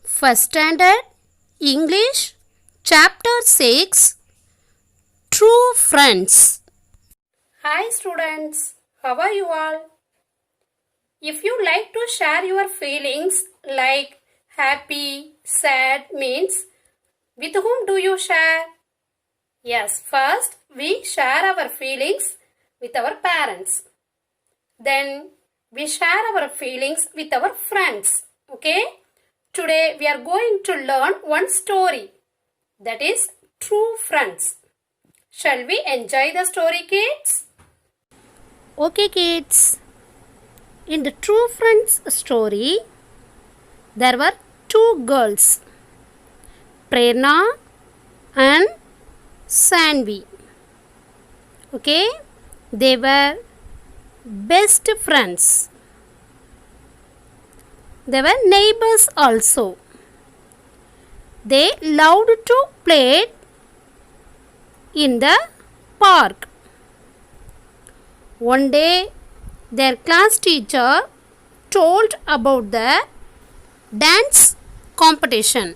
First Standard English Chapter 6 True Friends. Hi students, how are you all? If you like to share your feelings like happy, sad means with whom do you share? Yes, first we share our feelings with our parents. Then we share our feelings with our friends. Okay? Today we are going to learn one story, that is True Friends. Shall we enjoy the story, kids? Okay, kids. In the True Friends story, there were two girls, Prerna and Sanvi. Okay? They were best friends. They were neighbors also. They loved to play in the park. One day, their class teacher told about the dance competition.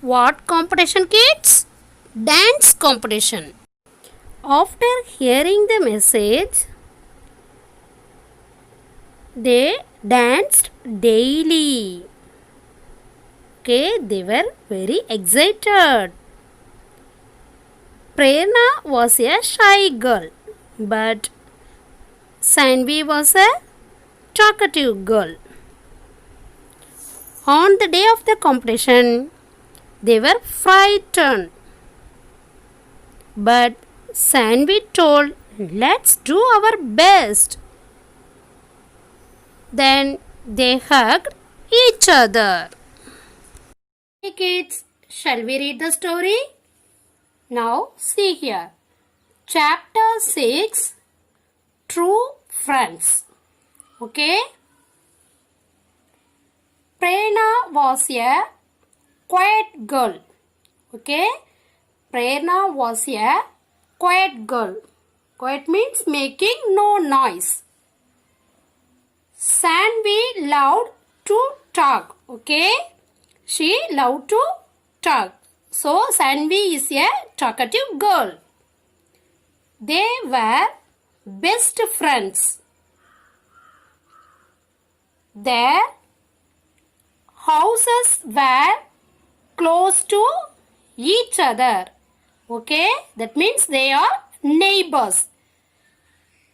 What competition, kids? Dance competition. After hearing the message, they danced daily. Okay, they were very excited. Prerna was a shy girl, but Sanvi was a talkative girl. On the day of the competition, they were frightened. But Sanvi told, "Let's do our best." Then they hugged each other. Hey kids, shall we read the story? Now see here. Chapter 6 True Friends. Okay? Prerna was a quiet girl. Okay? Prerna was a quiet girl. Quiet means making no noise. Sanvi loved to talk. Okay? She loved to talk. So, Sanvi is a talkative girl. They were best friends. Their houses were close to each other. Okay? That means they are neighbors.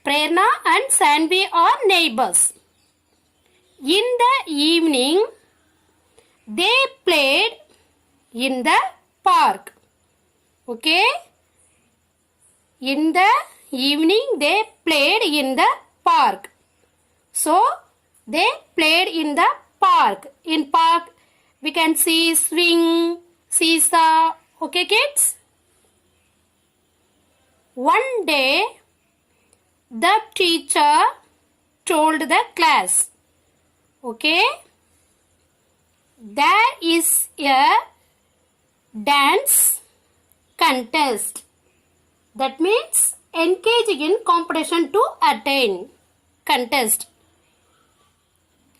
Prerna and Sanvi are neighbors. In the evening, they played in the park. Okay? In the evening, they played in the park. So, they played in the park. In park, we can see swing, seesaw. Okay, kids? One day, the teacher told the class, okay, there is a dance contest. That means engaging in competition to attain contest.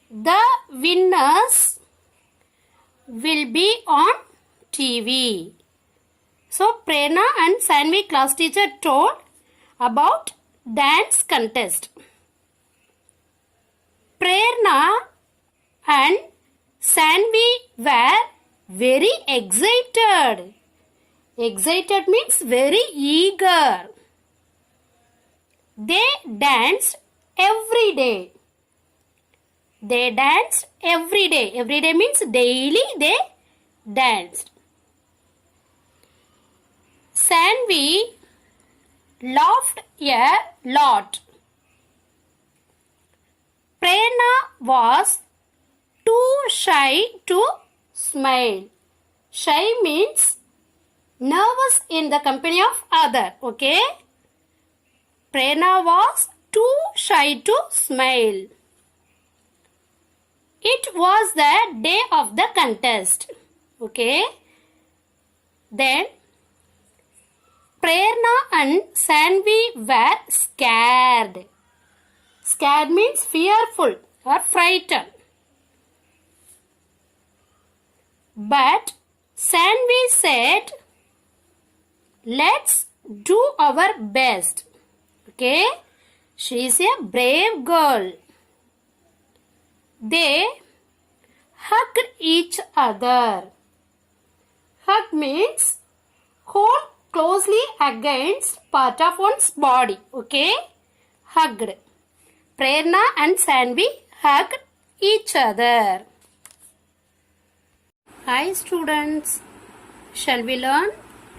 The winners will be on TV. So Prerna and Sanvi class teacher told about dance contest. Prerna and Sanvi were very excited. Excited means very eager. They danced every day. They danced every day. Every day means daily they danced. Sanvi laughed a lot. Prerna was too shy to smile. Shy means nervous in the company of other. Okay? Prerna was too shy to smile. It was the day of the contest. Okay? Then Prerna and Sanvi were scared. Scared means fearful or frightened. But Sanvi said, let's do our best. Okay? She is a brave girl. They hugged each other. Hug means hold closely against part of one's body. Okay? Hugged. Prerna and Sanvi hugged each other. Hi students. Shall we learn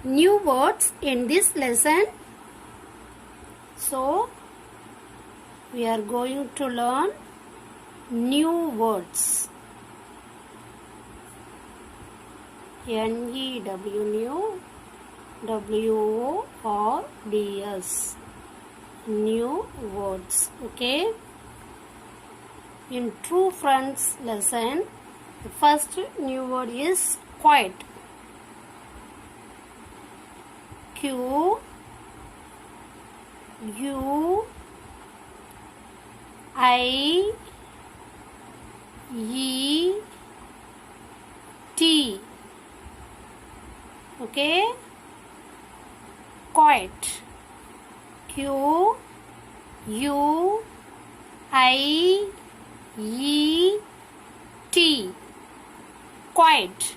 new words in this lesson? So, we are going to learn new words. N-E-W, W-O-R-D-S. New words. Okay? In True Friends lesson, the first new word is quiet. Q U I E T. Okay? Quiet. Q U I E T. Quiet.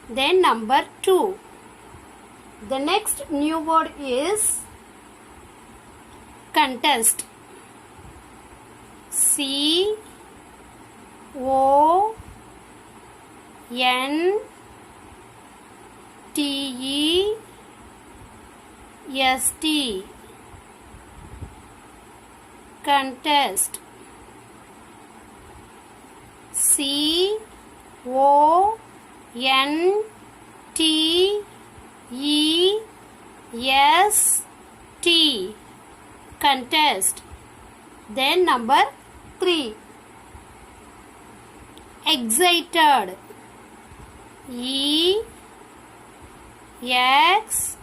Then number 2. The next new word is contest. C O N T E S T. Contest. C O N T E S T. Contest. Then number 3. Excited. E X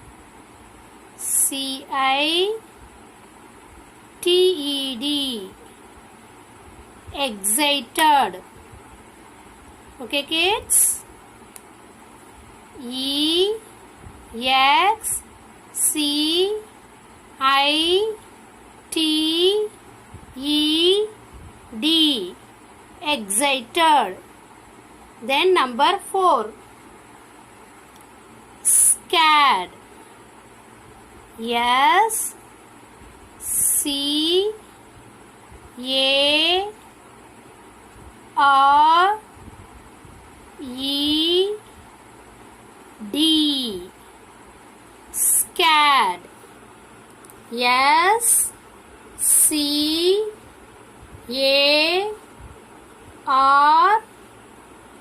C I T E D. Excited. Okay kids? E X C I T E D. Excited. Then number 4. Scared. S C A R E D. Scared. S C A R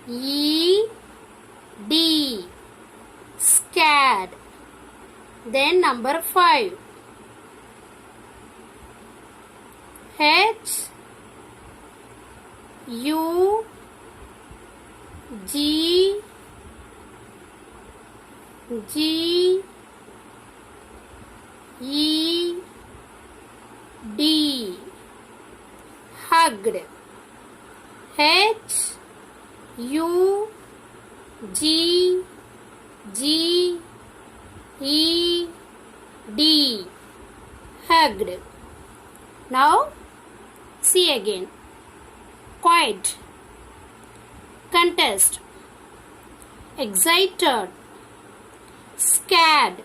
E D. Scared. Then number 5. H U G G E D. Hugged. H U G G E D. Hugged. Now see again. Quiet. Contest. Excited. Scared.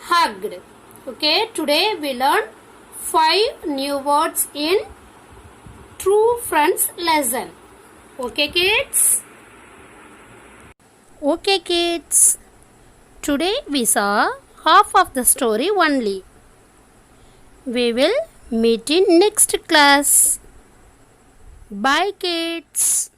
Hugged. Okay, today we learn 5 new words in True Friends lesson. Okay kids? Okay kids. Today we saw half of the story only. We will meet in next class. Bye kids.